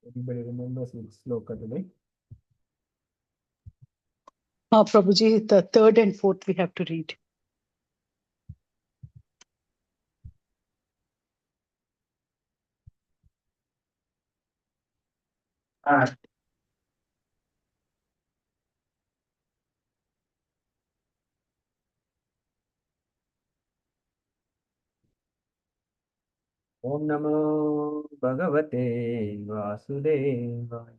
Anybody remembers which sloka today? Prabhuji, the third and fourth we have to read. Om Namo Bhagavate Vasudevaya.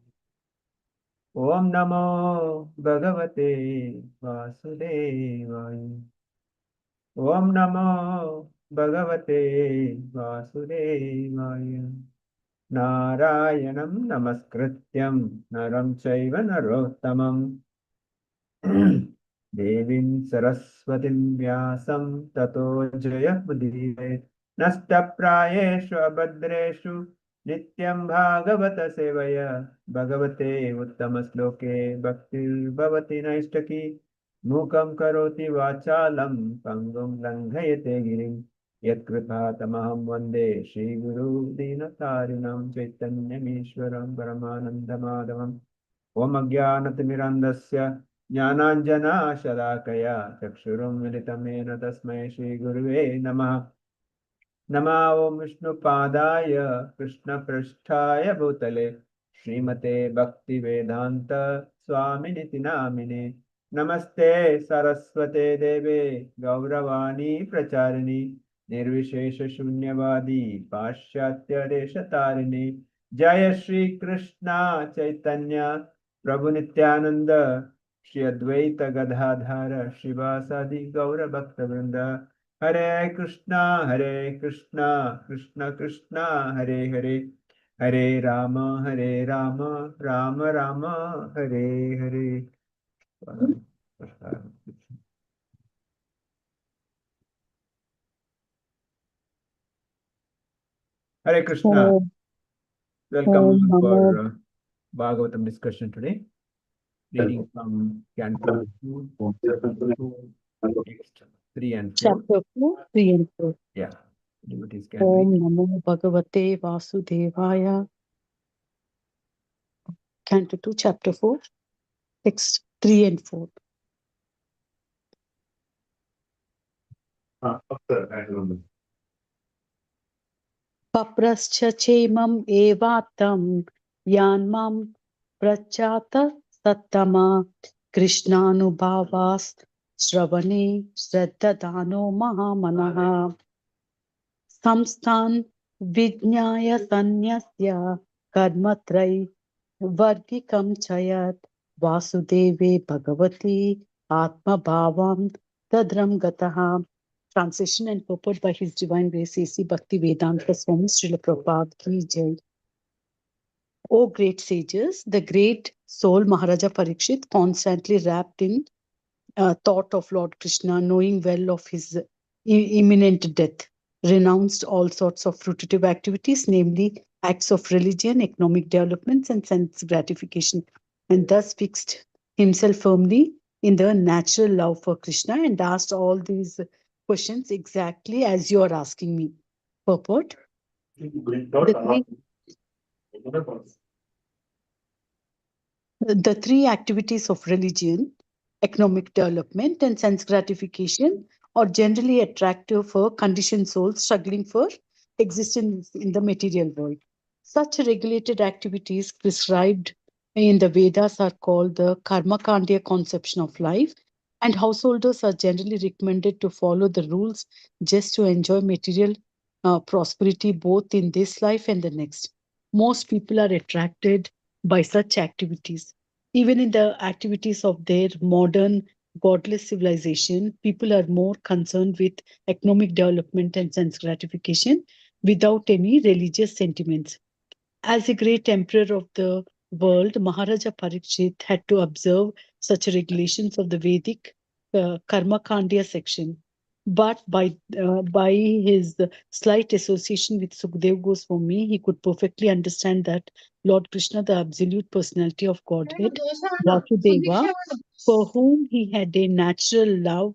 Om Namo Bhagavate Vasudevaya. Om Namo Bhagavate Vasudevaya. Narayanam Namaskrityam Naram Chaiva Narottamam Devim Saraswatim Vyasam Tato Jaya Mudire Nastapráyeshu Abhadreshu Nityam Bhagavata Sevaya Bhagavate Uttama Bhaktir Bhavati Naistaki Mukam Karoti Vachalam Pangum Langhayate Girim Yatkripatamaham Vande Shri Guru Dinatarinam Chaitanyamishwaram Paramanandamadavam Om Ajnanatimirandasya ज्ञानाञ्जनाशलाकया चक्षुरुन्मिलितं येन तस्मै श्रीगुरुवे नमः नमा ॐ विष्णुपादाय कृष्णपृष्ठाय भूतले श्रीमते भक्तिवेदान्त स्वामिनिति नामिने नमस्ते सरस्वते देवे गौरवाणी प्रचारिणि निर्विशेषशून्यवादी पाश्चात्यदेशतारिणि जय श्री कृष्णा चैतन्य प्रभु नित्यानंद श्री अद्वैत गदाधर श्रीवासादि गौर भक्तवृंद हरे Krishna Krishna Krishna Hare Hare Hare Ram Ram Ram Hare Hare Hare Krishna. Om, Welcome Om for Namo Bhagavatam discussion today. Reading from Canto 2, Chapter 2, text 3 and 4. Chapter 4, 3 and 4. Yeah, devotees can Om read. Namo Bhagavate Vasudevaya. Canto 2, Chapter 4, text 3 and 4. Paprascha chemam evatam yanmam prachata sattama krishnanubhavas shravane shraddadano mahamanaha samsthan vijnaya sanyasya karmatrai vargikam chayat vasudeve bhagavati atma bhavam tadram gataha. Translation and purport by His Divine Grace A.C. Bhakti Vedanta Swami Srila Prabhupada Ki Jai. O great sages, the great soul Maharaja Parikshit, constantly wrapped in thought of Lord Krishna, knowing well of his imminent death, renounced all sorts of fruitive activities, namely acts of religion, economic developments, and sense gratification, and thus fixed himself firmly in the natural love for Krishna and asked all these questions exactly as you are asking me. Purport. The three activities of religion, economic development, and sense gratification are generally attractive for conditioned souls struggling for existence in the material world. Such regulated activities prescribed in the Vedas are called the Karmakandya conception of life, and householders are generally recommended to follow the rules just to enjoy material prosperity both in this life and the next. Most people are attracted by such activities. Even in the activities of their modern godless civilization, people are more concerned with economic development and sense gratification without any religious sentiments. As a great emperor of the world, Maharaja Parikshit had to observe such regulations of the Vedic Karma Kandya section. But by his slight association with Sukhdev Goswami, he could perfectly understand that Lord Krishna, the absolute personality of Godhead, Vasudeva, for whom he had a natural love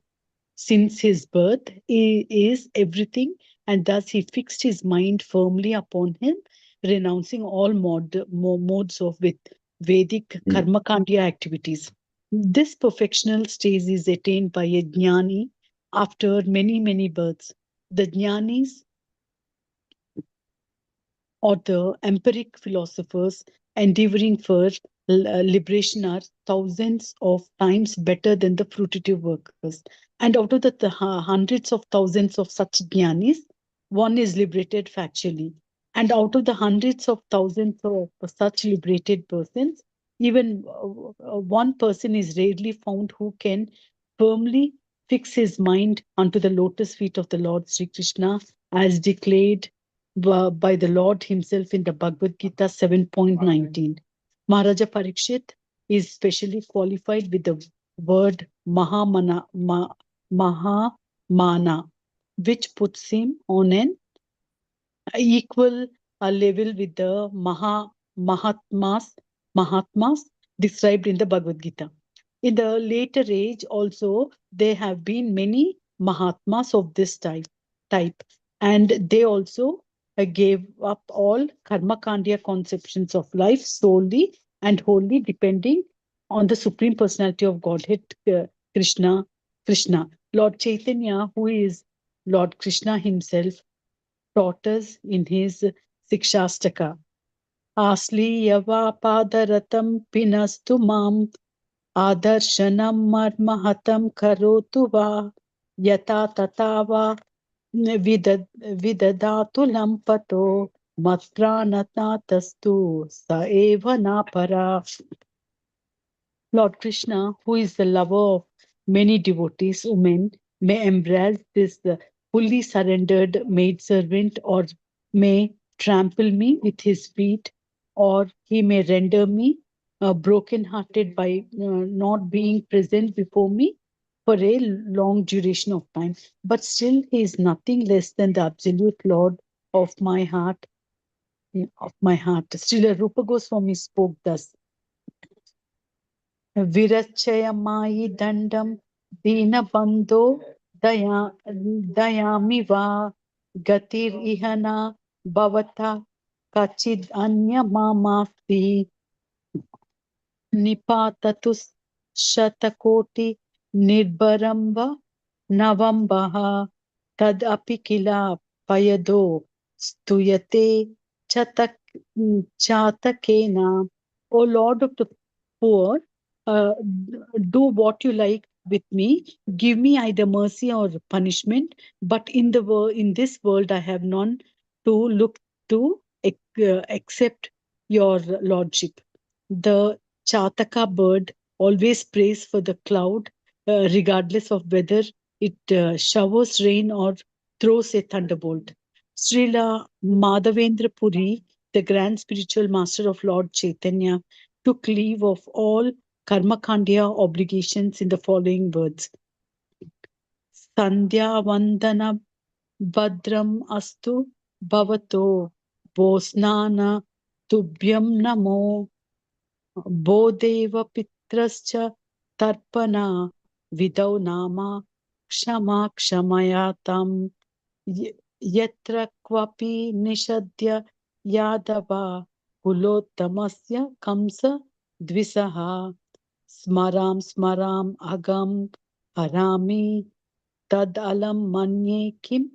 since his birth, is everything, and thus he fixed his mind firmly upon him renouncing all modes of with Vedic karmakandya activities. This perfectional stage is attained by a jnani after many, many births. The jnanis or the empiric philosophers endeavoring for liberation are thousands of times better than the fruitive workers. And out of the hundreds of thousands of such jnanis, one is liberated factually. And out of the hundreds of thousands of such liberated persons, even one person is rarely found who can firmly fix his mind unto the lotus feet of the Lord Sri Krishna, as declared by the Lord Himself in the Bhagavad Gita 7.19. Maharaja Parikshit is specially qualified with the word Mahamana, which puts him on an equal level with the Mahatmas described in the Bhagavad Gita. In the later age, also, there have been many Mahatmas of this type, and they also gave up all karmakandya conceptions of life solely and wholly depending on the Supreme Personality of Godhead, Krishna. Krishna, Lord Chaitanya, who is Lord Krishna himself, taught us in his Sikshastaka. Asliyava padaratam pinastu mam Adarshanam marmahatam karotu va yata tatava vidadatu lampato matpranatatastu sa eva napara. Lord Krishna, who is the lover of many devotees, women, may embrace this fully surrendered maidservant, or may trample me with his feet, or he may render me broken-hearted by not being present before me for a long duration of time. But still, he is nothing less than the absolute Lord of my heart. Of my heart. Srila Rupa Goswami spoke thus. विरचयमायि दण्डं दीनबन्धो दया दयामि वा गतिरिह न भवता कचिद् अन्यमामास्ति निपाततु शतकोटि निर्भरम्ब नवम्बः तदपि किल पयदो स्तूयते चातकेन. O Lord of the poor, do what you like with me. Give me either mercy or punishment. But in this world, I have none to look to except your lordship. The Chataka bird always prays for the cloud, regardless of whether it showers rain or throws a thunderbolt. Srila Madhavendra Puri, the grand spiritual master of Lord Chaitanya, took leave of all karmakandya obligations in the following words. Sandhya Vandana Badram Astu Bhavato Bosnana Tubhyam Namo Bodeva Pitrascha Tarpana Vidau Nama Kshama Ksamayatam Yatra Kvapi Nishadya Yadava Kulottamasya Kamsa Dvisaha Smaram Agam Harami Tad Alam Manye Kim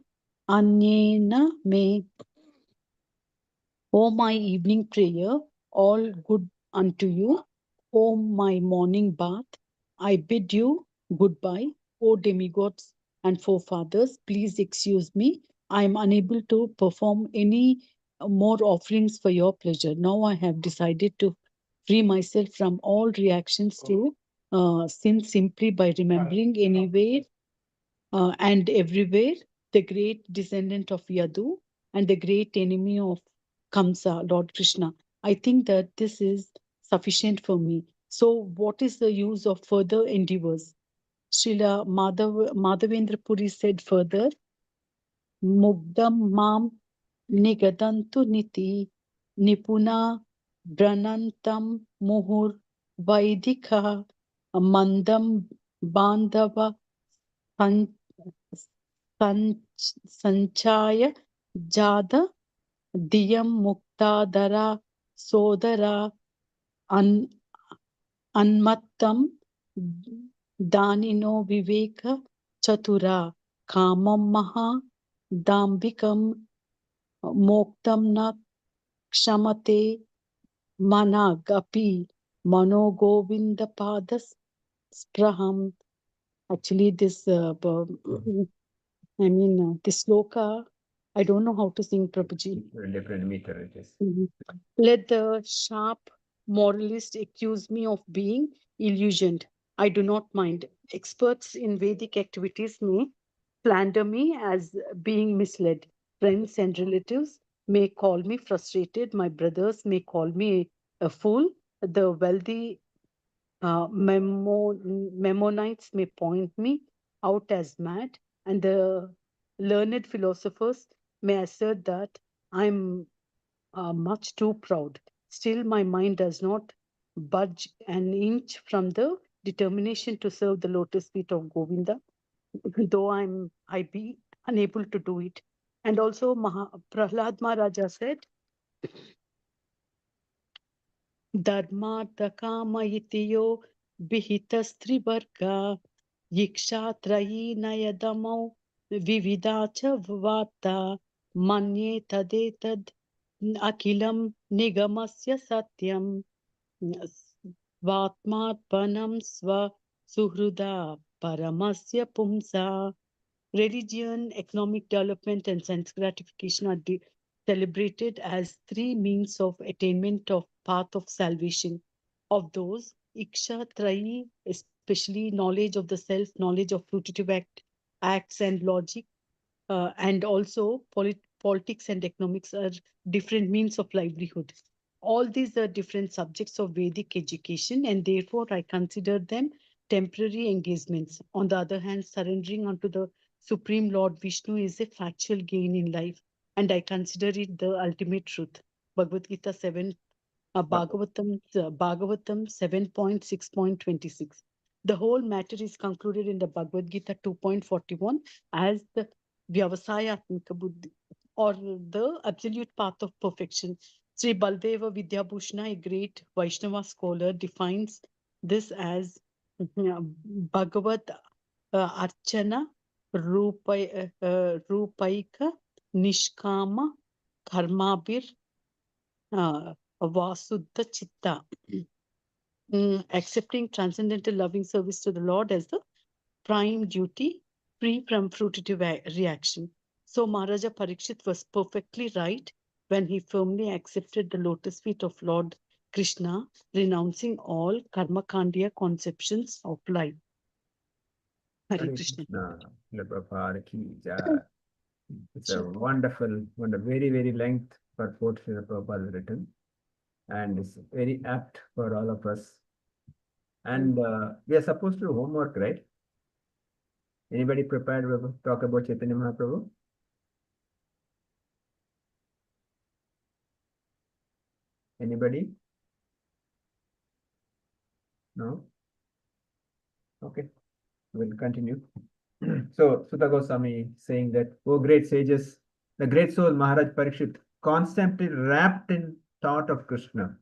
Anyena Me. O my evening prayer, all good unto you. O my morning bath, I bid you goodbye. O demigods and forefathers, please excuse me. I am unable to perform any more offerings for your pleasure. Now I have decided to free myself from all reactions to sin simply by remembering anywhere and everywhere the great descendant of Yadu and the great enemy of Kamsa, Lord Krishna. I think that this is sufficient for me. So, what is the use of further endeavors? Srila Madhavendra Puri said further, Mugdam Mam Nigadantu Niti Nipuna Branantam Muhur Vaidika Mandam Bandhava Sanchaya Jada Diyam Tadara Sodara An Anmattam Danino Viveka Chatura Kamam Maha Dambikam Moktam Na Kshamate Managapi Mano Govinda Padas Spraham. Actually, this this sloka, I don't know how to sing, Prabhuji. Different meter it is. Let the sharp moralist accuse me of being illusioned. I do not mind. Experts in Vedic activities may slander me as being misled. Friends and relatives may call me frustrated. My brothers may call me a fool. The wealthy Memonites may point me out as mad, and the learned philosophers may assert that I'm much too proud. Still, my mind does not budge an inch from the determination to serve the lotus feet of Govinda, though I be unable to do it. And also, Prahlad Maharaja said, Dharmartha kama itiyo bihitastrivarga yiksha trayi nayadamau vividacha vata manye tadetad akilam nigamasya satyam svatmarpanam sva suhruda paramasya pumsa. Religion, economic development, and sense gratification are celebrated as three means of attainment of path of salvation. Of those, Iksha Trayi, especially knowledge of the self, knowledge of fruitive acts and logic, and also politics and economics are different means of livelihood. All these are different subjects of Vedic education, and therefore I consider them temporary engagements. On the other hand, surrendering unto the Supreme Lord Vishnu is a factual gain in life, and I consider it the ultimate truth. Bhagavad Gita 7, Bhagavatam 7.6.26. The whole matter is concluded in the Bhagavad Gita 2.41 as the Vyavasayatmika Buddhi, or the absolute path of perfection. Sri Baldeva Vidyabhushana, a great Vaishnava scholar, defines this as Bhagavad Archana Rupaika Nishkama Karmabir Vasuddha Chitta. Accepting transcendental loving service to the Lord as the prime duty, free from fruitive reaction. So Maharaja Parikshit was perfectly right when he firmly accepted the lotus feet of Lord Krishna, renouncing all karmakandiya conceptions of life. Hare Krishna. Prabhupada ki jai. It's a wonderful, very, very length purport Srila Prabhupada has written, and it's very apt for all of us. And we are supposed to do homework, right? Anybody prepared to talk about Chaitanya Mahaprabhu? Anybody? No? Okay, we'll continue. So Sutta Goswami saying that, oh great sages, the great soul Maharaj Parikshit constantly wrapped in thought of Krishna.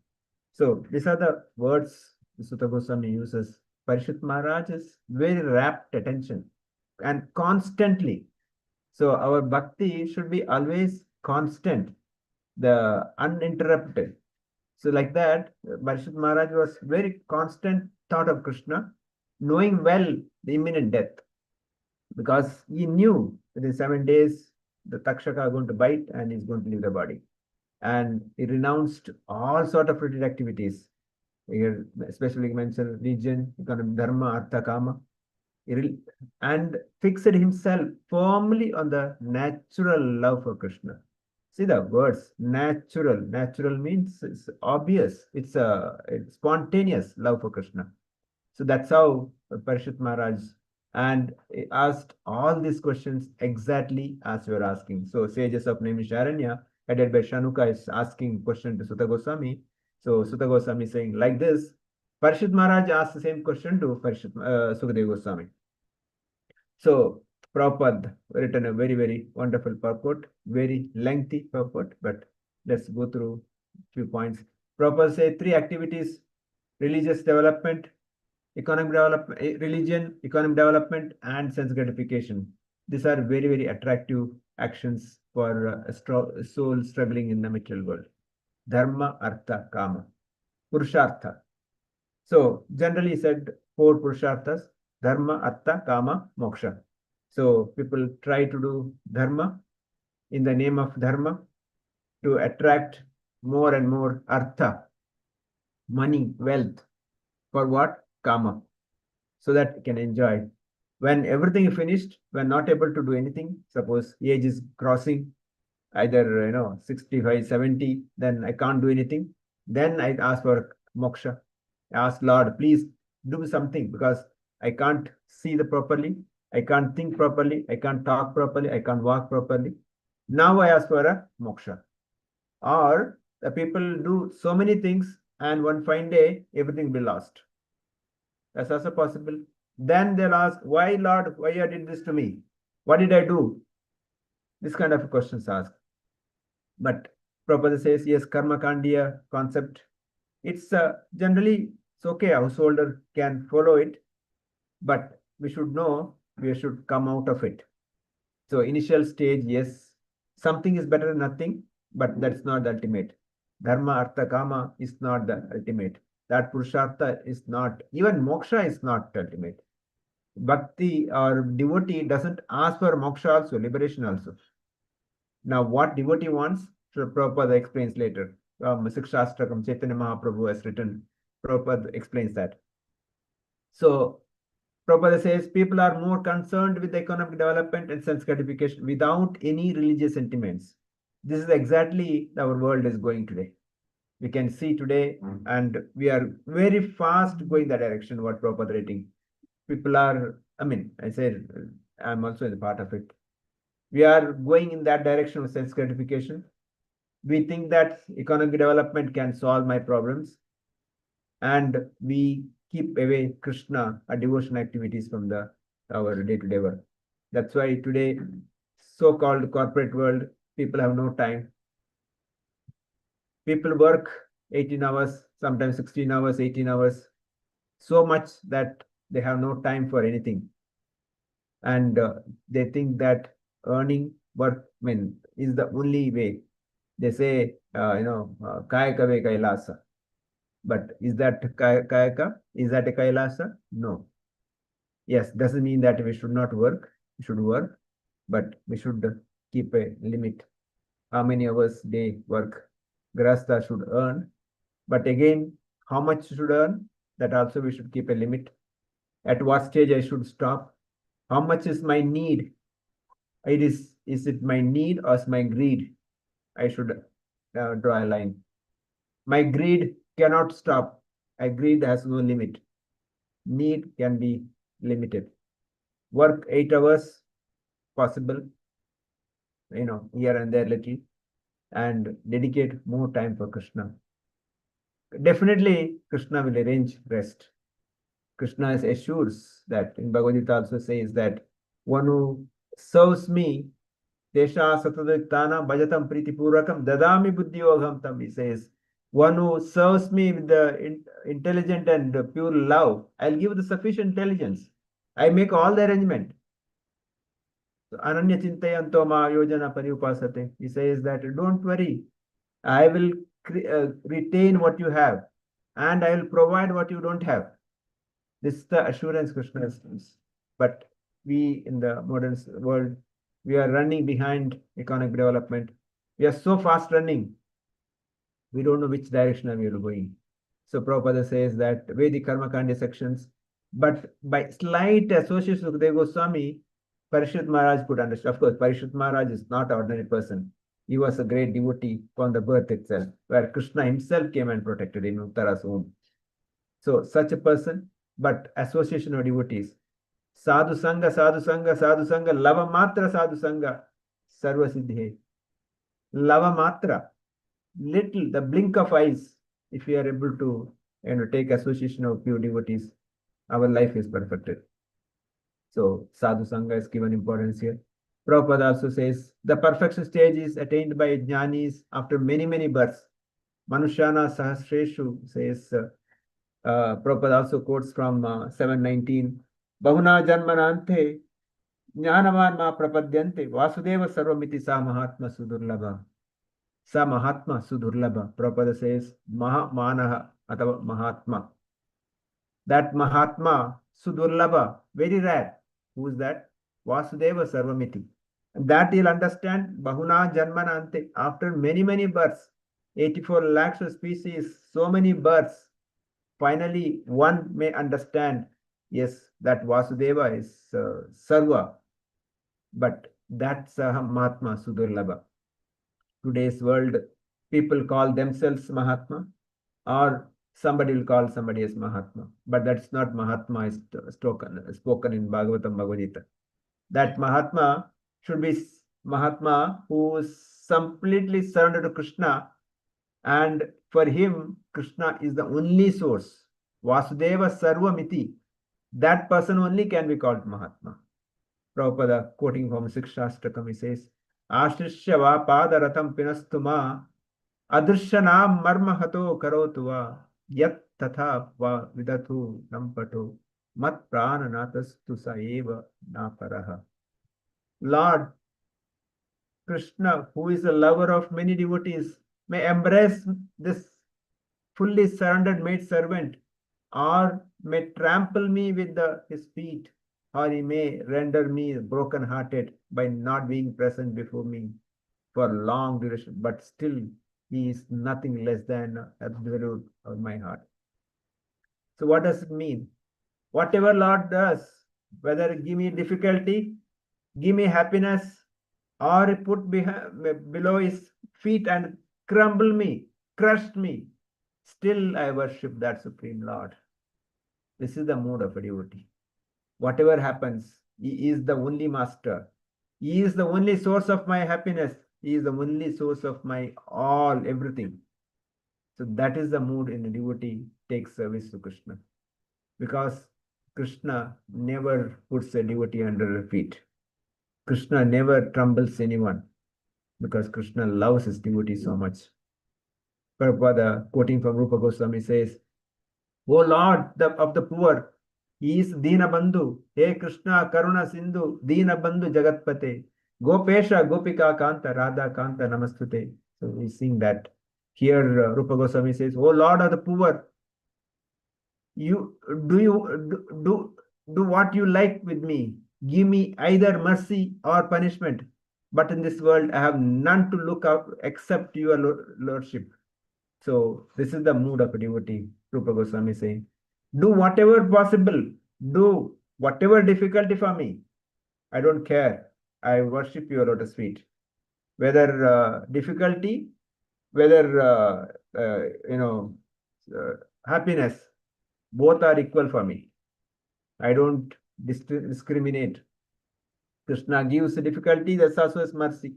So these are the words Sutta Goswami uses. Parikshit Maharaj is very rapt attention and constantly. So our bhakti should be always constant, the uninterrupted. So like that, Parikshit Maharaj was very constant thought of Krishna, knowing well the imminent death, because he knew within 7 days the Takshaka are going to bite and he's going to leave the body. And he renounced all sort of related activities. Here, especially mentioned religion, economic, dharma, artha, kama, and fixed himself firmly on the natural love for Krishna. See the words natural. Natural means it's obvious. It's a spontaneous love for Krishna. So that's how Parishit Maharaj and asked all these questions exactly as you are asking. So sages of Naimisharanya, headed by Shanuka, is asking question to Sutta Goswami. So Sutta Goswami is saying like this. Parishit Maharaj asked the same question to Sukadeva Goswami. So Prabhupada written a very, very wonderful purport, very lengthy purport, but let's go through few points. Prabhupada say 3 activities: religious development, economic development, religion, economic development, and sense gratification. These are very, very attractive actions for a soul struggling in the material world. Dharma, Artha, Kama. Purushartha. So generally said 4 Purusharthas: Dharma, Artha, Kama, Moksha. So people try to do Dharma in the name of Dharma to attract more and more Artha, money, wealth. For what? Kama. So that you can enjoy. When everything is finished, when not able to do anything, suppose age is crossing, either 65, 70, then I can't do anything. Then I ask for moksha. I ask Lord, please do something, because I can't see the properly, I can't think properly, I can't talk properly, I can't walk properly. Now I ask for a moksha. Or the people do so many things, and one fine day everything will be lost. That's also possible. Then they'll ask, why Lord, why you did this to me? What did I do? This kind of questions asked. But Prabhupada says, yes, karma kandiya concept. It's generally, it's okay, householder can follow it, but we should know we should come out of it. So initial stage, yes, something is better than nothing, but that's not the ultimate. Dharma, Artha, Kama is not the ultimate. That Purushartha is not, even moksha is not ultimate. Bhakti or devotee doesn't ask for moksha also, liberation also. Now, what devotee wants, Prabhupada explains later. Sikshastrakam, Chaitanya Mahaprabhu has written, Prabhupada explains that. So, Prabhupada says people are more concerned with economic development and sense gratification without any religious sentiments. This is exactly our world is going today. We can see today, and we are very fast going that direction, what Prabhupada writing. People are, I said, I'm also in the part of it. We are going in that direction of sense gratification. We think that economic development can solve my problems, and we keep away Krishna or devotion activities from our day-to-day work. That's why today, so-called corporate world, people have no time. People work 18 hours, sometimes 16 hours, 18 hours, so much that they have no time for anything. And they think that earning work is the only way. They say, kayaka ve kailasa. But is that kayaka? Is that a kailasa? No. Yes, doesn't mean that we should not work. We should work, but we should keep a limit. How many hours day work Grasta should earn. But again, how much should earn? That also we should keep a limit. At what stage I should stop? How much is my need? Is it my need or is my greed? I should draw a line. My greed cannot stop. My greed has no limit. Need can be limited. Work 8 hours, possible, here and there little, and dedicate more time for Krishna. Definitely, Krishna will arrange rest. Krishna assures that in Bhagavad Gita also says that one who serves me, Desha Satadvittana Bhajatam Priti Purakam Dadami Buddhiyogam Tam, he says, one who serves me with the intelligent and pure love, I'll give the sufficient intelligence. I make all the arrangement. So, Ananya Chintayanto Ma Yojana Pariupasate. He says that don't worry, I will retain what you have, and I will provide what you don't have. This is the assurance Krishna gives. But we in the modern world, we are running behind economic development. We are so fast running. We don't know which direction we are going. So Prabhupada says that Vedic Karma Kanda sections, but by slight association with Deva Goswami, Parishit Maharaj could understand. Of course, Parishit Maharaj is not an ordinary person. He was a great devotee from the birth itself, where Krishna himself came and protected him, Uttara's womb. So such a person, but association of devotees. Sadhu Sangha, Sadhu Sangha, Sadhu Sangha, Lava Matra Sadhu Sangha, Sarva Siddhi. Lava Matra, little, the blink of eyes, if we are able to take association of pure devotees, our life is perfected. So Sadhu Sangha is given importance here. Prabhupada also says the perfection stage is attained by jnanis after many, many births. Manushana Sahasreshu says, Prabhupada also quotes from 719, Bahuna Janmanante Jnanavan Ma Prapadyante Vasudeva Sarvamiti Sa Mahatma Sudurlabha. Sa Mahatma Sudurlabha. Prabhupada says, Manaha Atava Mahatma. That Mahatma Sudurlabha, very rare. Who is that? Vasudeva Sarvamiti. And that you'll understand Bahuna Janmanante after many, many births, 84 lakhs of species, so many births. Finally, one may understand, yes, that Vasudeva is Sarva, but that's Mahatma Sudurlabha. Today's world, people call themselves Mahatma, or somebody will call somebody as Mahatma, but that's not Mahatma is spoken in Bhagavatam Bhagavad Gita. That Mahatma should be Mahatma who is completely surrendered to Krishna, and for him, Krishna is the only source. Vasudeva Sarvamiti. That person only can be called Mahatma. Prabhupada, quoting from Sikshastakam, he says, Ashrishya va padaratam pinastuma adrishanam marmahato karotuva yat tatha va vidatu nampato mat prananatas sa eva naparaha. Lord Krishna, who is the lover of many devotees, may embrace this fully surrendered maid servant, or may trample me with his feet, or he may render me broken-hearted by not being present before me for long duration, but still he is nothing less than absolute of my heart. So what does it mean? Whatever Lord does, whether give me difficulty, give me happiness, or put below his feet and crumble me, crush me, still I worship that Supreme Lord. This is the mood of a devotee. Whatever happens, he is the only master. He is the only source of my happiness. He is the only source of my all, everything. So that is the mood in a devotee takes service to Krishna. Because Krishna never puts a devotee under her feet. Krishna never troubles anyone. Because Krishna loves his devotee so much. Prabhupada, quoting from Rupa Goswami, says, O Lord of the poor, he is Dina Bandhu. Hey Krishna, Karuna Sindhu, Dina Bandhu Jagatpate. Gopesha, Gopika Kanta, Radha Kanta Namastute. So we sing that. Here Rupa Goswami says, O Lord of the poor, you do what you like with me. Give me either mercy or punishment. But in this world, I have none to look out except your lordship. So this is the mood of a devotee, Rupa Goswami saying, do whatever possible, do whatever difficulty for me. I don't care. I worship your lotus feet. Whether difficulty, whether happiness, both are equal for me. I don't discriminate. Krishna gives difficulty, that's also his mercy.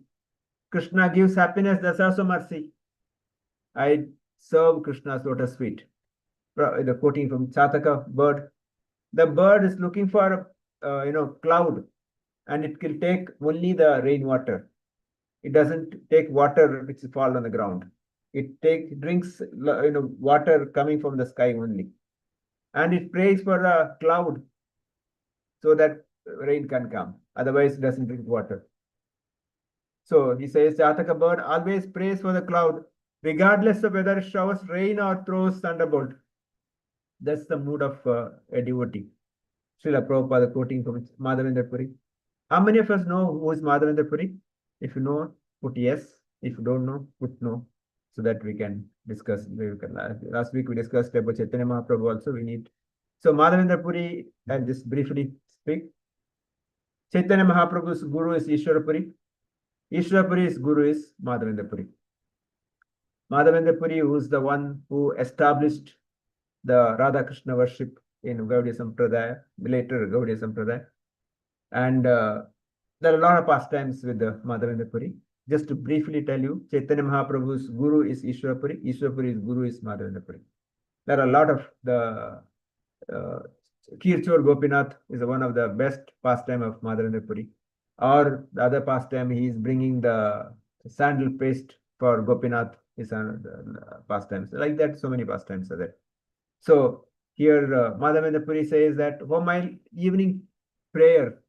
Krishna gives happiness, that's also mercy. I serve Krishna's lotus feet. The quoting from Chataka bird. The bird is looking for cloud, and it will take only the rainwater. It doesn't take water which falls on the ground. It drinks water coming from the sky only, and it prays for a cloud so that rain can come. Otherwise, it doesn't drink water. So he says, Chataka bird always prays for the cloud, regardless of whether it showers rain or throws thunderbolt. That's the mood of a devotee. Srila Prabhupada quoting from Madhavendra Puri. How many of us know who is Madhavendra Puri? If you know, put yes. If you don't know, put no. So that we can discuss. Last week we discussed about Chaitanya Mahaprabhu also. We need. So Madhavendra Puri, I'll just briefly speak. Chaitanya Mahaprabhu's guru is Ishwara Puri. Ishwara Puri's guru is Madhavendra Puri. Madhavendra Puri, who is the one who established the Radha Krishna worship in Gaudiya Sampradaya, later Gaudiya Sampradaya. And there are a lot of pastimes with the Madhavendra Puri. Just to briefly tell you, Chaitanya Mahaprabhu's guru is Ishwara Puri. Ishwara Puri's guru is Madhavendra Puri. There are a lot of the Kirchor Gopinath is one of the best pastime of Madhavendra Puri. Or the other pastime, he is bringing the sandal paste for Gopinath is another pastime. So like that, so many pastimes are there. So here Madhavendra Puri says that, oh my evening prayer,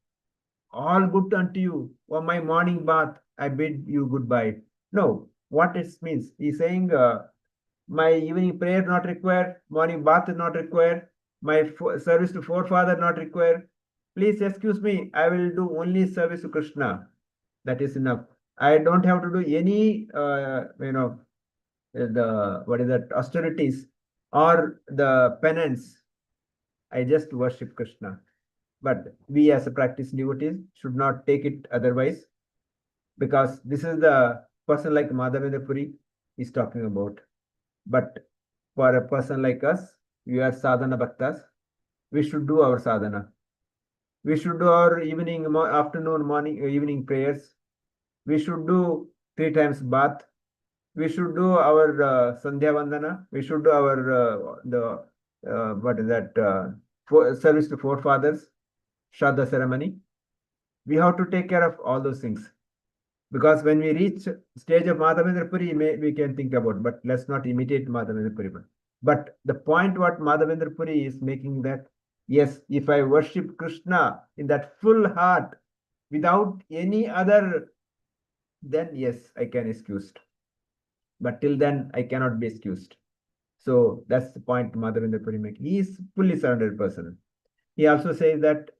all good unto you. Oh my morning bath, I bid you goodbye. No, what it means? He's saying my evening prayer not required, morning bath is not required, my service to forefather not required. Please excuse me, I will do only service to Krishna. That is enough. I don't have to do any, the what is that austerities or the penance. I just worship Krishna. But we as a practice devotees should not take it otherwise, because this is the person like Madhavendra Puri is talking about. But for a person like us, we are sadhana bhaktas, we should do our sadhana. We should do our evening, afternoon, morning, evening prayers. We should do 3 times bath. We should do our Sandhya Vandana. We should do our what is that service to forefathers, Shraddha ceremony. We have to take care of all those things. Because when we reach stage of Madhavendra Puri, we can think about, but let's not imitate Madhavendra Puri. But the point what Madhavendra Puri is making that, yes, if I worship Krishna in that full heart, without any other, then yes, I can excused. But till then, I cannot be excused. So that's the point Madhavendra Puri making. He is fully surrendered person. He also says that,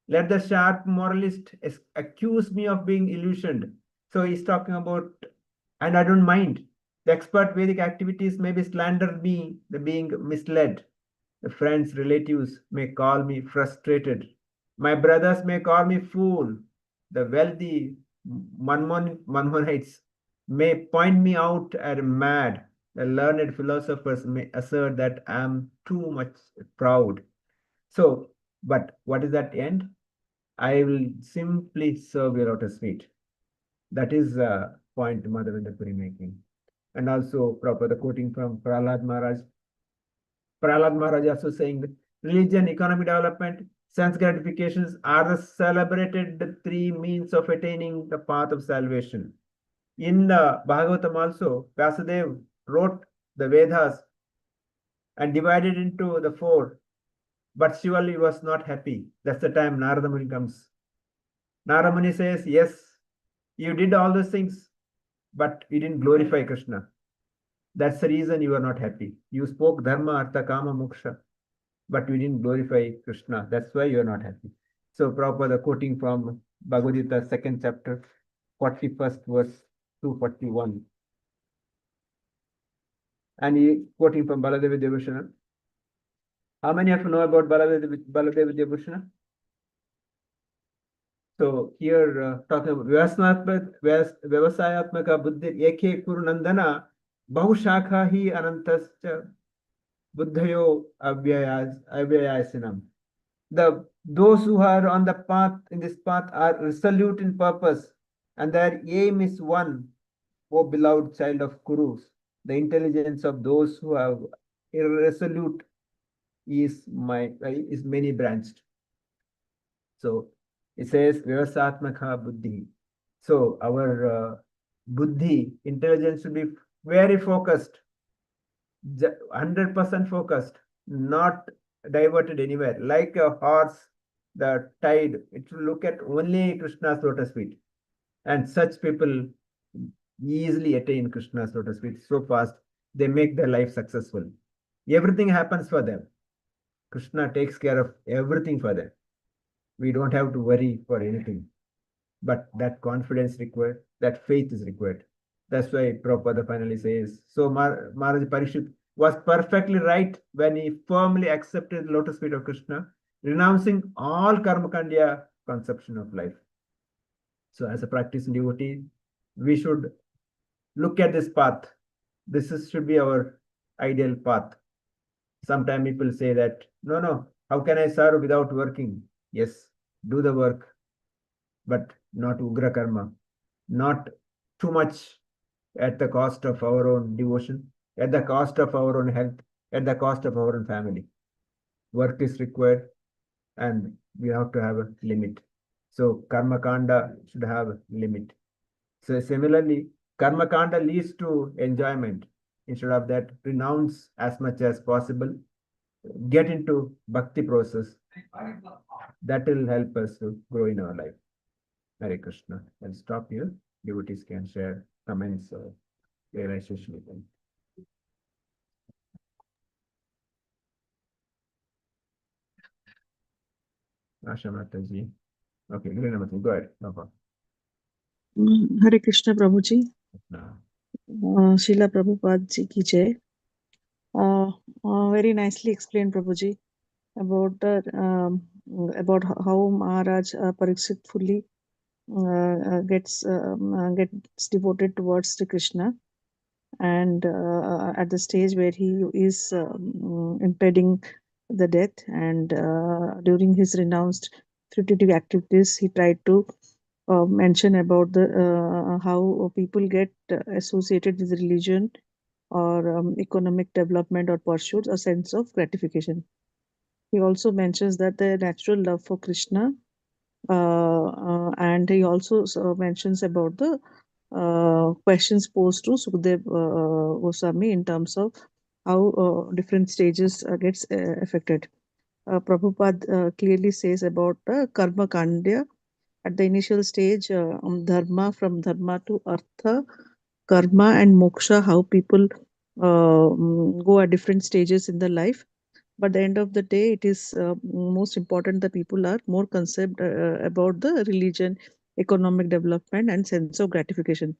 let the sharp moralist accuse me of being illusioned. So he's talking about, and I don't mind. The expert Vedic activities maybe slander me, the being misled. The friends, relatives may call me frustrated. My brothers may call me fool. The wealthy Manmonites may point me out as mad. The learned philosophers may assert that I am too much proud. So, but what is that end? I will simply serve your lotus feet. That is the point Madhavendra Puri making. And also proper the quoting from Prahlad Maharaj. Prahlad Maharaj also saying that religion, economic development, sense gratifications are the celebrated 3 means of attaining the path of salvation. In the Bhagavatam also, Vyasadeva wrote the Vedas and divided into the 4. But Shivali was not happy. That's the time Narada Muni comes. Narada Muni says, yes, you did all those things, but you didn't glorify Krishna. That's the reason you are not happy. You spoke dharma, artha, kama, moksha, but you didn't glorify Krishna. That's why you are not happy. So Prabhupada quoting from Bhagavad Gita, 2nd chapter, 41st verse to 41. And he quoting from Baladeva Devashana. How many of you know about Baladeva Devashana? So here talking about Vyavasayatmaka Buddhi Eke Kurunandana Bahushakha hi Anantascha Buddhayo Avyayasinam. Those who are on the path, in this path, are resolute in purpose, and their aim is one, O beloved child of Kurus. The intelligence of those who are irresolute is many branched. So it says Vyavasatmaka Buddhi. So our Buddhi, intelligence should be very focused, 100% focused, not diverted anywhere. Like a horse, the tide, it will look at only Krishna's lotus feet. And such people easily attain Krishna's lotus feet so fast, they make their life successful. Everything happens for them. Krishna takes care of everything for them. We don't have to worry for anything. But that confidence required, that faith is required. That's why Prabhupada finally says, so Maharaj Parikshit was perfectly right when he firmly accepted the lotus feet of Krishna, renouncing all karmakandya conception of life. So as a practicing devotee, we should look at this path. Should be our ideal path. Sometimes people say that, no, how can I serve without working? Yes, do the work, but not ugra karma, not too much at the cost of our own devotion, at the cost of our own health, at the cost of our own family. Work is required, and we have to have a limit. So karma kanda should have limit. So similarly, karma kanda leads to enjoyment. Instead of that, renounce as much as possible. Get into bhakti process. That will help us to grow in our life. Hare Krishna. I'll stop here. Devotees can share comments or realization with them. Asha Mataji. Okay, Guru Namaste. Go ahead. No problem. Hare Krishna Prabhuji. No. Srila Prabhupada ji ki jai. Very nicely explained, Prabhuji, about the about how Maharaj Parikshit fully gets devoted towards Sri Krishna, and at the stage where he is impeding the death, and during his renounced fruitive activities, he tried to mention about the how people get associated with religion or economic development or pursuits a sense of gratification. He also mentions that the natural love for Krishna, and he also mentions about the questions posed to Sukhdev Goswami in terms of how different stages gets affected. Prabhupada clearly says about karma kandya. At the initial stage, dharma, from dharma to artha, karma and moksha, how people go at different stages in the life. But at the end of the day, it is most important that people are more concerned about the religion, economic development, and sense of gratification.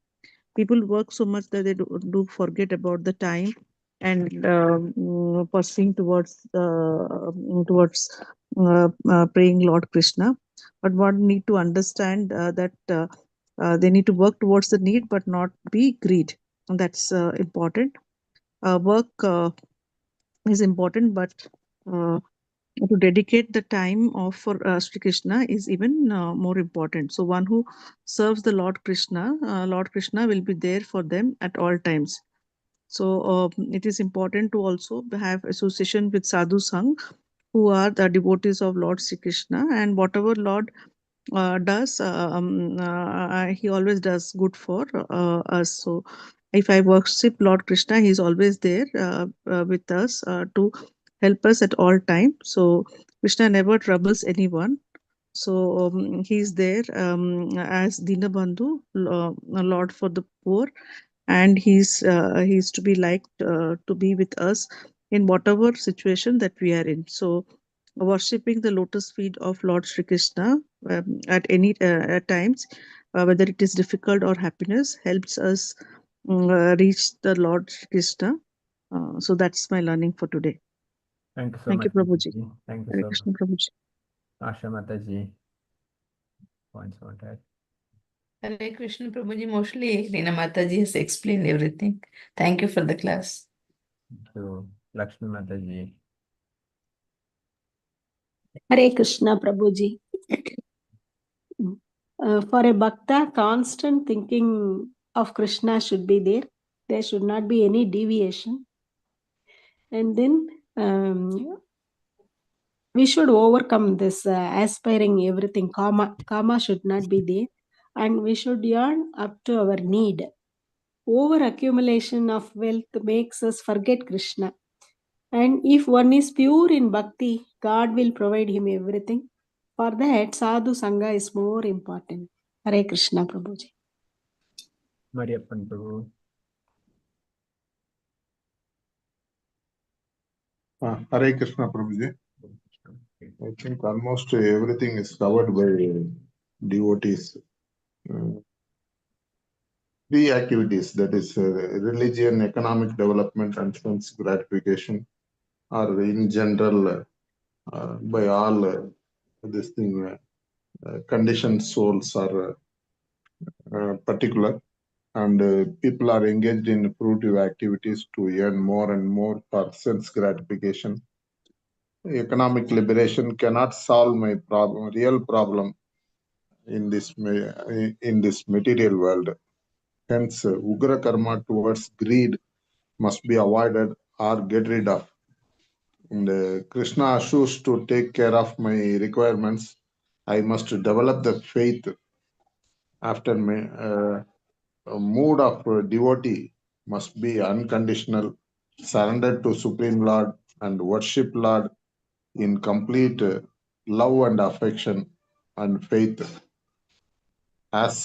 People work so much that they do forget about the time and pursuing towards praying Lord Krishna. But one need to understand that they need to work towards the need, but not be greed. And that's important. Work is important, but to dedicate the time of for Sri Krishna is even more important. So one who serves the Lord Krishna will be there for them at all times. So it is important to also have association with Sadhu Sangh, who are the devotees of Lord Sri Krishna, and whatever Lord does, he always does good for us. So if I worship Lord Krishna, he is always there with us to help us at all time. So Krishna never troubles anyone. So he is there as Dinabandhu, Lord for the poor, and he's to be liked to be with us in whatever situation that we are in. So worshipping the lotus feet of Lord Shri Krishna at any at times, whether it is difficult or happiness, helps us reach the Lord Shri Krishna. So that's my learning for today. Thank you so Thank much. you, Prabhuji. Thank you Hare so much. Krishna, Prabhuji. Asha Mataji. Points on that. Hare Krishna Prabhuji, mostly Reena Mataji has explained everything. Thank you for the class. Thank you. Lakshmi Mataji. Hare Krishna Prabhuji. For a bhakta, constant thinking of Krishna should be there. There should not be any deviation. And then we should overcome this aspiring everything. Karma should not be there. And we should yearn up to our need. Over accumulation of wealth makes us forget Krishna. And if one is pure in bhakti, God will provide him everything. For that, sadhu sangha is more important. Hare Krishna Prabhuji. Mariappan Prabhu. Hare Krishna Prabhuji. I think almost everything is covered by devotees. Three activities, that is religion, economic development, and sense gratification, are in general by all this thing conditioned souls are particular, and people are engaged in fruitive activities to earn more and more for sense gratification. Economic liberation cannot solve my problem, real problem in this material world. Hence, ugra karma towards greed must be avoided or get rid of. And Krishna assures to take care of my requirements I must develop the faith after me. A mood of devotee must be unconditional, surrendered to Supreme Lord, and worship Lord in complete love and affection and faith. As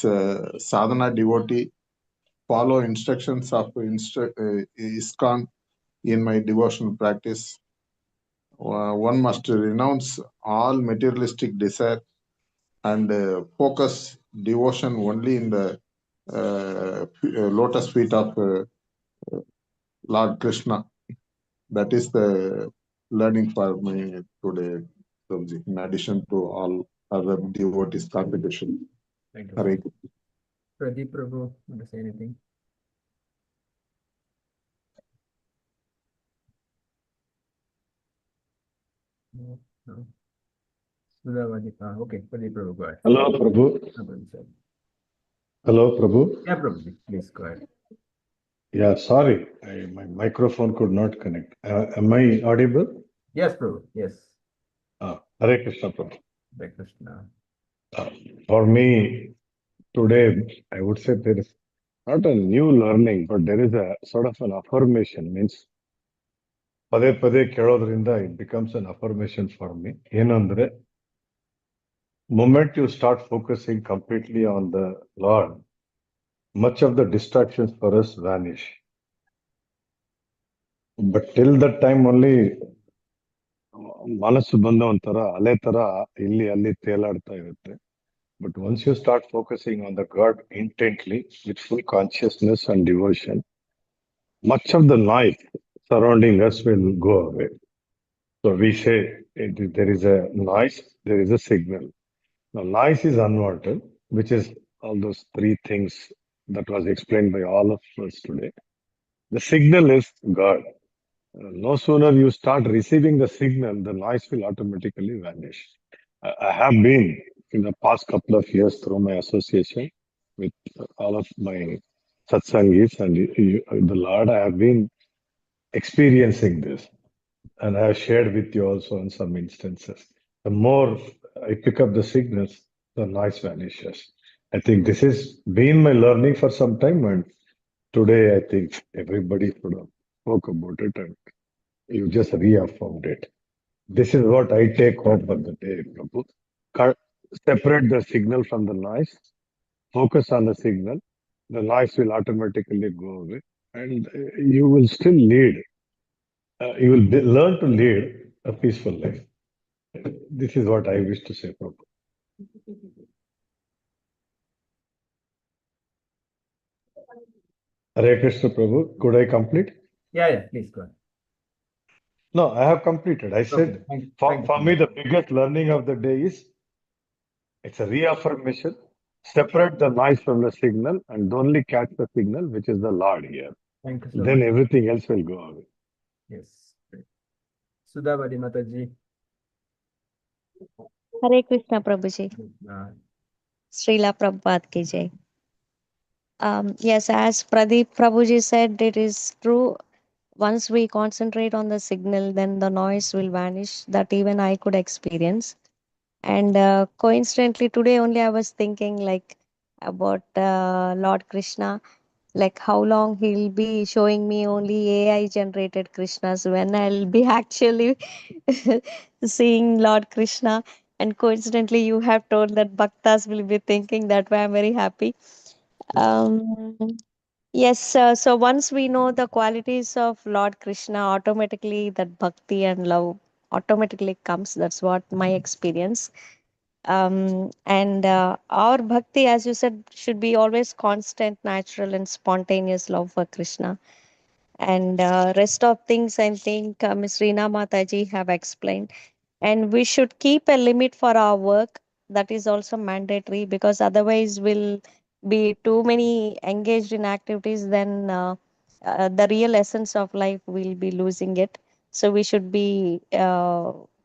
sadhana devotee, follow instructions of ISKCON in my devotional practice. One must renounce all materialistic desire and focus devotion only in the lotus feet of Lord Krishna. That is the learning for me today, Prabhuji, in addition to all other devotees' contribution. Thank you. Hare Pradeep Prabhu, want to say anything? No, no. Sudhavadi, okay, Pradeep Prabhu, go ahead. Hello, Prabhu. No, Prabhu, sir. Hello, Prabhu. Yeah, Prabhu, please go ahead. Yeah, sorry, my microphone could not connect. Am I audible? Yes, Prabhu, yes. Hare Krishna, Prabhu. Hare Krishna. For me, today, I would say there is not a new learning, but there is a sort of an affirmation. Means, ಪದೇ ಪದೇ ಕೇಳೋದ್ರಿಂದ it becomes an affirmation for me. ಏನಂದ್ರೆ, moment you start focusing completely on the Lord, much of the distractions for us vanish. But till that time only, ಮನಸ್ಸು ಬಂದ ಒಂಥರ ಅಲೆ ತರ ಇಲ್ಲಿ ಅಲ್ಲಿ ತೇಲಾಡ್ತಾ ಇರುತ್ತೆ. But once you start focusing on the God intently with full consciousness and devotion, much of the noise surrounding us will go away. So we say there is a noise, there is a signal. Now noise is unwanted, which is all those three things that was explained by all of us today. The signal is God. No sooner you start receiving the signal, the noise will automatically vanish. I have been in the past couple of years through my association with all of my satsangis and the Lord, I have been experiencing this, and I have shared with you also in some instances. The more I pick up the signals, the noise vanishes. I think this has been my learning for some time, and today I think everybody should have spoke about it, and you just reaffirmed it. This is what I take home for the day, Prabhu. Separate the signal from the noise, focus on the signal, the noise will automatically go away, and you will still lead. You will learn to lead a peaceful life. This is what I wish to say, Prabhu. Hare Krishna, Prabhu. Could I complete? Yeah, please go ahead. No, I have completed. I said, Thank for you. me, the biggest learning of the day is it's a reaffirmation. Separate the noise from the signal and only catch the signal, which is the Lord here. Thank you so Then much. everything else will go away. Yes. Sudhavadi Mataji. Hare Krishna Prabhu ji Uh, Srila Prabhupada की जय. Yes, as Pradeep Prabhuji said, it is true. Once we concentrate on the signal, then the noise will vanish. That even I could experience. And coincidentally, today only I was thinking like about Lord Krishna, like how long he'll be showing me only AI generated Krishnas when I'll be actually seeing Lord Krishna. And coincidentally, you have told that Bhaktas will be thinking that way. I'm very happy. Um, yes, so once we know the qualities of Lord Krishna, automatically that bhakti and love automatically comes. That's what my experience. And our bhakti, as you said, should be always constant, natural, and spontaneous love for Krishna. And rest of things, I think Ms. Reena Mataji have explained. And we should keep a limit for our work. That is also mandatory because otherwise we'll be too many engaged in activities. Then the real essence of life will be losing it. So we should be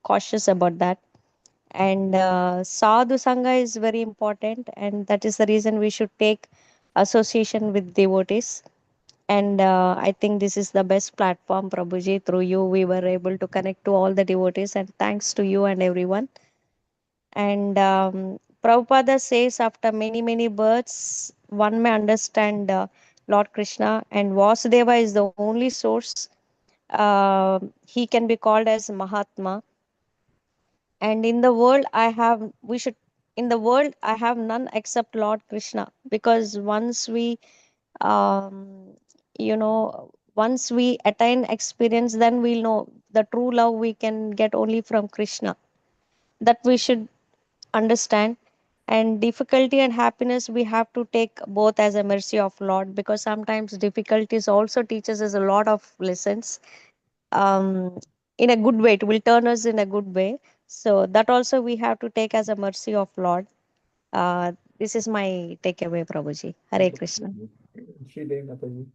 cautious about that. And sadhu sangha is very important, and that is the reason we should take association with devotees. And I think this is the best platform, Prabhuji. Through you, we were able to connect to all the devotees, and thanks to you and everyone. And Prabhupada says after many, many births, one may understand Lord Krishna, and Vasudeva is the only source. He can be called as Mahatma. And in the world, in the world, I have none except Lord Krishna, because once we, um, once we attain experience, then we'll know the true love we can get only from Krishna. That we should understand. And difficulty and happiness, we have to take both as a mercy of Lord, because sometimes difficulties also teaches us a lot of lessons. um, in a good way, it will turn us in a good way. So that also we have to take as a mercy of Lord. This is my takeaway, Prabhuji. Hare Krishna. Shri Mataji.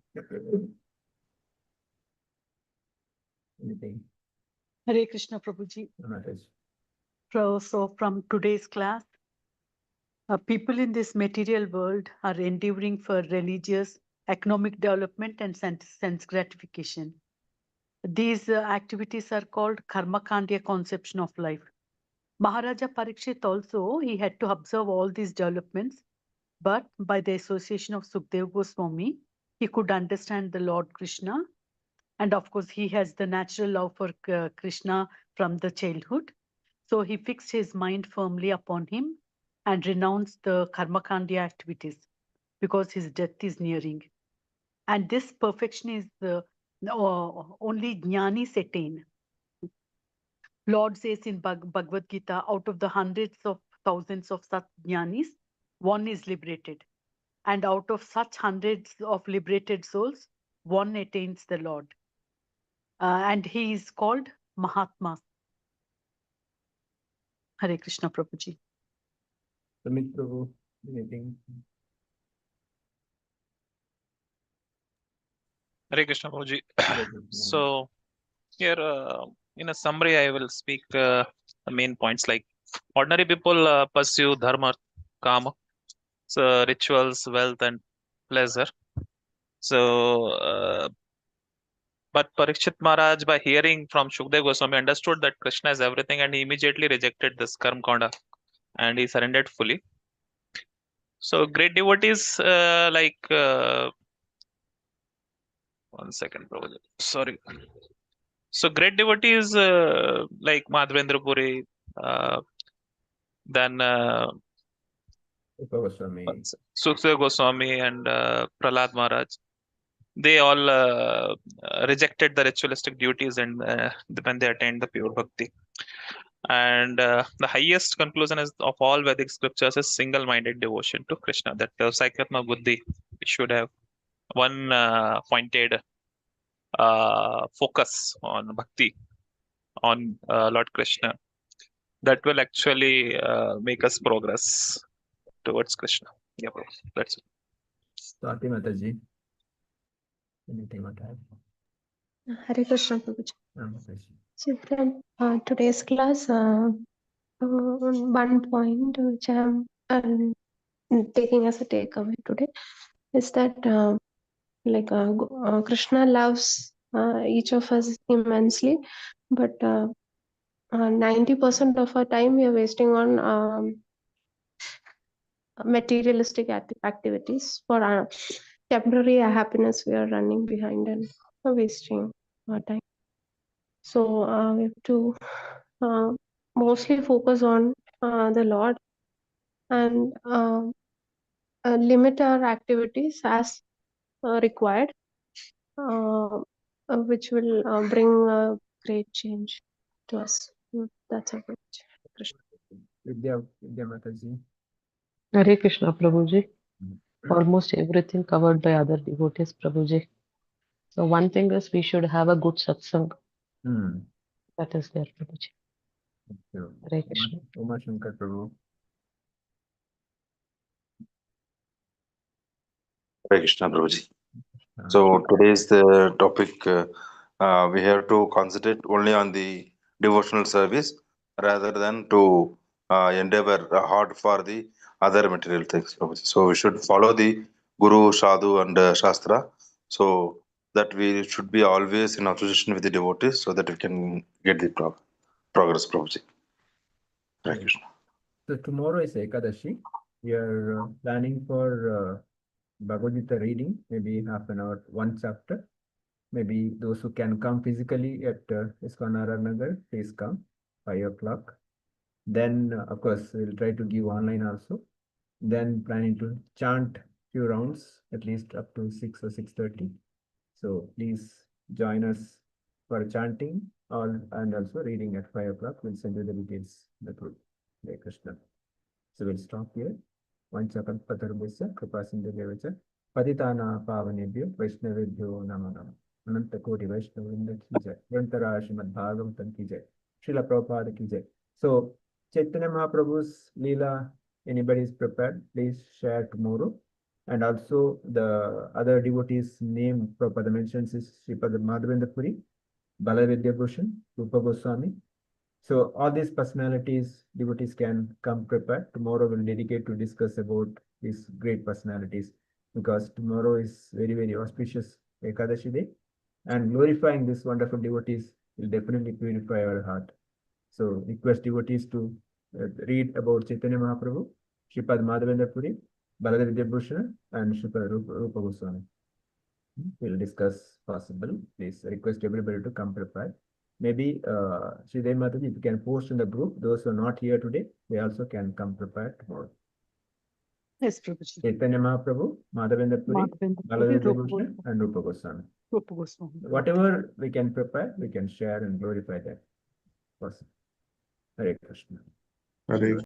Anything? Hare Krishna, Prabhuji. Mataji. So from today's class, people in this material world are endeavoring for religious, economic development and sense gratification. These activities are called karmakandya conception of life. Maharaja Parikshit also, he had to observe all these developments, but by the association of Sukdev Goswami, he could understand the Lord Krishna. And of course, he has the natural love for Krishna from the childhood. So he fixed his mind firmly upon him and renounced the karmakandya activities because his death is nearing. And this perfection is only jnanis attain. Lord says in Bhagavad Gita, out of the hundreds of thousands of such jnanis, one is liberated. And out of such hundreds of liberated souls, one attains the Lord. And he is called Mahatma. Hare Krishna, Prabhuji. Sumit Prabhu, anything? Hare Krishna Prabhuji. Hare Krishna. So here, in a summary, I will speak the main points. Like ordinary people pursue dharma, kama, so rituals, wealth, and pleasure. So, but Parikshit Maharaj, by hearing from Shukdev Goswami, understood that Krishna is everything, and he immediately rejected this karma kanda, and he surrendered fully. So great devotees one second, Prabhuji. Sorry. So great devotees like Madhavendra Puri, then Goswami. Sukdev Goswami and Prahlad Maharaj, they all rejected the ritualistic duties and when they attained the pure bhakti. And the highest conclusion is of all Vedic scriptures is single-minded devotion to Krishna. That Saikatma Buddhi should have one pointed focus on bhakti, on Lord Krishna. That will actually make us progress towards Krishna. Yeah, bro. That's it. Swati Mataji. Anything want to add? Hare Krishna Prabhuji. Mataji. So from today's class, one point which I'm taking as a takeaway today is that Krishna loves each of us immensely, but 90% of our time we are wasting on materialistic activities for our temporary happiness. We are running behind and wasting our time. So we have to mostly focus on the Lord and limit our activities as required, which will bring great change to us. That's it. Krishna. Vidya Mataji. Hare Krishna, Prabhuji. Almost everything covered by other devotees, Prabhuji. So one thing is we should have a good satsang. That is there, Prabhuji. Hare Krishna. Uma Shankar Prabhu. Hare Krishna, Prabhuji. So today's the topic. We have to concentrate only on the devotional service rather than to endeavor hard for the other material things, Prabhuji. So we should follow the Guru, Sadhu, and Shastra. So that we should be always in association with the devotees, so that we can get the progress, Prabhuji. Hare Krishna. So tomorrow is Ekadashi. We are planning for Bhagavad Gita reading, maybe half an hour, one chapter. Maybe those who can come physically at ISKCON Nagar, please come, 5 o'clock. Then, of course, we'll try to give online also. Then planning to chant few rounds, at least up to 6 or 6:30. So please join us for chanting and also reading at 5 o'clock. We'll send you the details in the group. Hare Krishna. So we'll stop here. Vanchakapatarbhasya kripasindhyavacha patitana pavanebhyo vaishnavebhyo namo namo. Ananta Koti Vaishnavrinda ki jai. Grantara Srimad Bhagavatam ki jai. Srila Prabhupada ki jai. So Chaitanya Mahaprabhu's Leela, anybody is prepared, please share tomorrow. And also the other devotees' name Prabhupada mentions is Sripad Madhavendra Puri, Balavidya Bhushan, Rupa Goswami. So all these personalities, devotees can come prepared. Tomorrow we'll dedicate to discuss about these great personalities, because tomorrow is very, very auspicious Ekadashi day, and glorifying these wonderful devotees will definitely purify our heart. So request devotees to read about Chaitanya Mahaprabhu, Sripad Madhavendra Puri, Baladev Vidyabhushan, and Sripad Rupa Goswami. We'll discuss possible. Please request everybody to come prepared. Maybe Sridevi Mataji, if you can post in the group, those who are not here today, they also can come prepared tomorrow. Yes, Prabhuji. Chaitanya Mahaprabhu, Madhavendra Puri, Baladev Vidyabhushan, and Rupa Goswami. Rupa Goswami. Whatever we can prepare, we can share and glorify that person. Hare Krishna. Hare